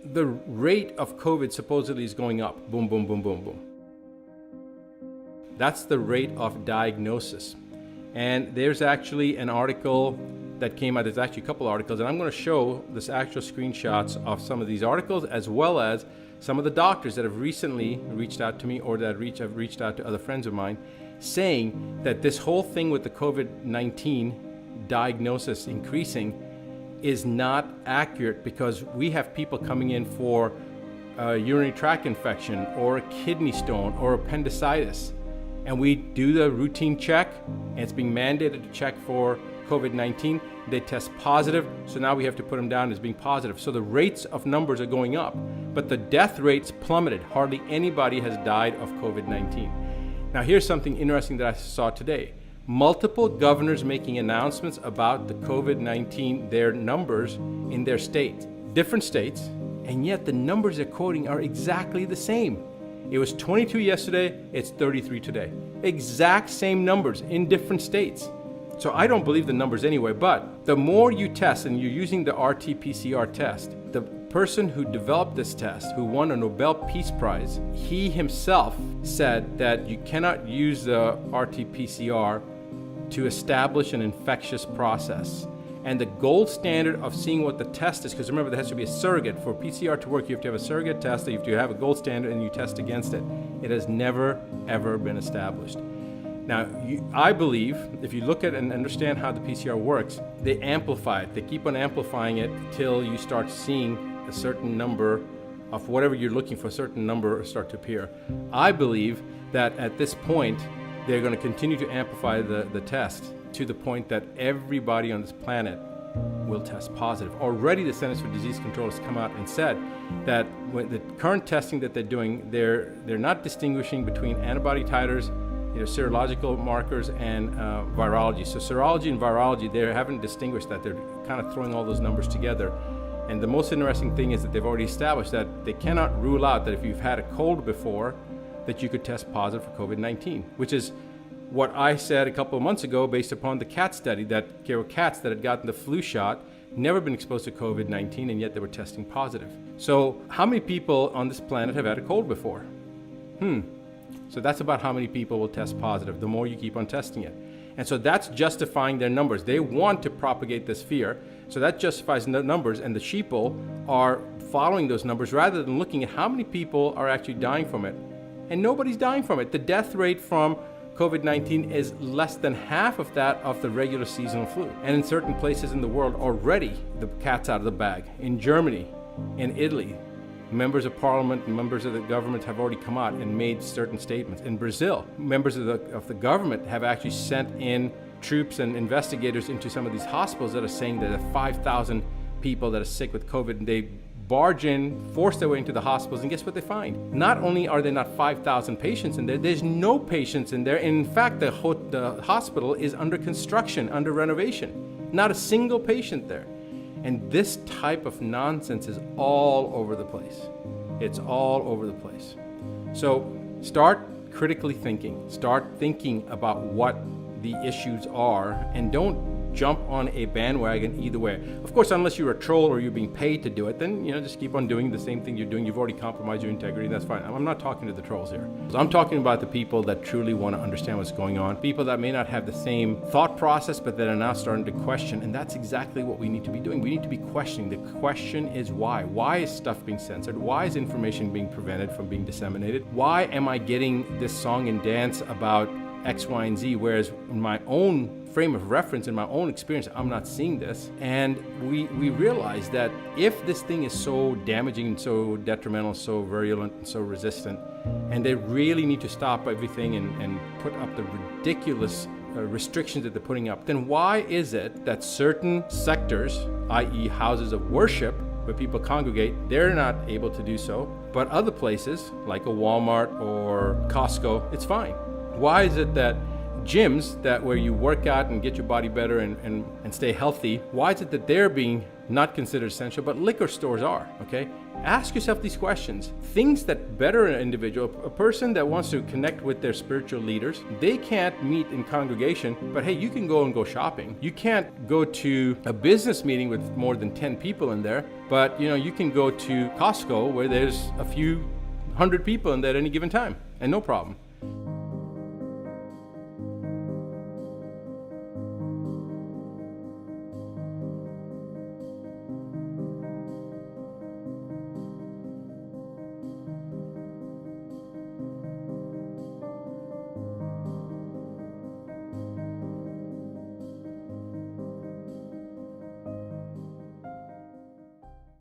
The rate of COVID supposedly is going up. Boom, boom, boom, boom, boom. That's the rate of diagnosis. And there's actually an article that came out. There's actually a couple articles, and I'm going to show this actual screenshots of some of these articles, as well as some of the doctors that have recently reached out to me, or that have reached out to other friends of mine, saying that this whole thing with the COVID-19 diagnosis increasing is not accurate, because we have people coming in for a urinary tract infection or a kidney stone or appendicitis, and we do the routine check, and it's being mandated to check for COVID-19. They test positive, so now we have to put them down as being positive. So the rates of numbers are going up, but the death rates plummeted. Hardly anybody has died of COVID-19. Now here's something interesting that I saw today. Multiple governors making announcements about the COVID-19, their numbers in their states, different states, and yet the numbers they're quoting are exactly the same. It was 22 yesterday, it's 33 today. Exact same numbers in different states. So I don't believe the numbers anyway, but the more you test, and you're using the RT-PCR test, the person who developed this test, who won a Nobel Peace Prize, he himself said that you cannot use the RT-PCR to establish an infectious process. And the gold standard of seeing what the test is, because remember, there has to be a surrogate. For PCR to work, you have to have a surrogate test, you have to have a gold standard, and you test against it. It has never, ever been established. Now, I believe, if you look at and understand how the PCR works, they amplify it. They keep on amplifying it till you start seeing a certain number of whatever you're looking for, a certain number start to appear. I believe that at this point, they're going to continue to amplify the test to the point that everybody on this planet will test positive. Already the Centers for Disease Control has come out and said that with the current testing that they're doing, they're not distinguishing between antibody titers, serological markers, and virology. So serology and virology, they haven't distinguished that. They're kind of throwing all those numbers together. And the most interesting thing is that they've already established that they cannot rule out that if you've had a cold before, that you could test positive for COVID-19, which is what I said a couple of months ago based upon the cat study, that there were cats that had gotten the flu shot, never been exposed to COVID-19, and yet they were testing positive. So how many people on this planet have had a cold before? So that's about how many people will test positive, the more you keep on testing it. And so that's justifying their numbers. They want to propagate this fear, so that justifies the numbers, and the sheeple are following those numbers rather than looking at how many people are actually dying from it. And nobody's dying from it. The death rate from COVID-19 is less than half of that of the regular seasonal flu. And in certain places in the world already, the cat's out of the bag. In Germany, in Italy, members of parliament and members of the government have already come out and made certain statements. In Brazil, members of the government have actually sent in troops and investigators into some of these hospitals that are saying that there are 5,000 people that are sick with COVID, and they barge in, force their way into the hospitals, and guess what they find? Not only are there not 5,000 patients in there, there's no patients in there. In fact, the hospital is under construction, under renovation. Not a single patient there. And this type of nonsense is all over the place. It's all over the place. So start critically thinking. Start thinking about what the issues are, and don't jump on a bandwagon either way. Of course, unless you're a troll or you're being paid to do it, then just keep on doing the same thing you're doing. You've already compromised your integrity. That's fine. I'm not talking to the trolls here. I'm talking about the people that truly want to understand what's going on. People that may not have the same thought process, but that are now starting to question. And that's exactly what we need to be doing. We need to be questioning. The question is why? Why is stuff being censored? Why is information being prevented from being disseminated? Why am I getting this song and dance about X, Y, and Z, whereas in my own frame of reference, in my own experience, I'm not seeing this? And we realize that if this thing is so damaging and so detrimental, so virulent and so resistant, and they really need to stop everything and put up the ridiculous restrictions that they're putting up, then why is it that certain sectors, i.e. houses of worship, where people congregate, they're not able to do so, but other places like a Walmart or Costco, it's fine? Why is it that gyms that where you work out and get your body better and stay healthy, why is it that they're being not considered essential, but liquor stores are, okay? Ask yourself these questions. Things that better an individual, a person that wants to connect with their spiritual leaders, they can't meet in congregation, but hey, you can go shopping. You can't go to a business meeting with more than 10 people in there, but you can go to Costco where there's a few hundred people in there at any given time, and no problem.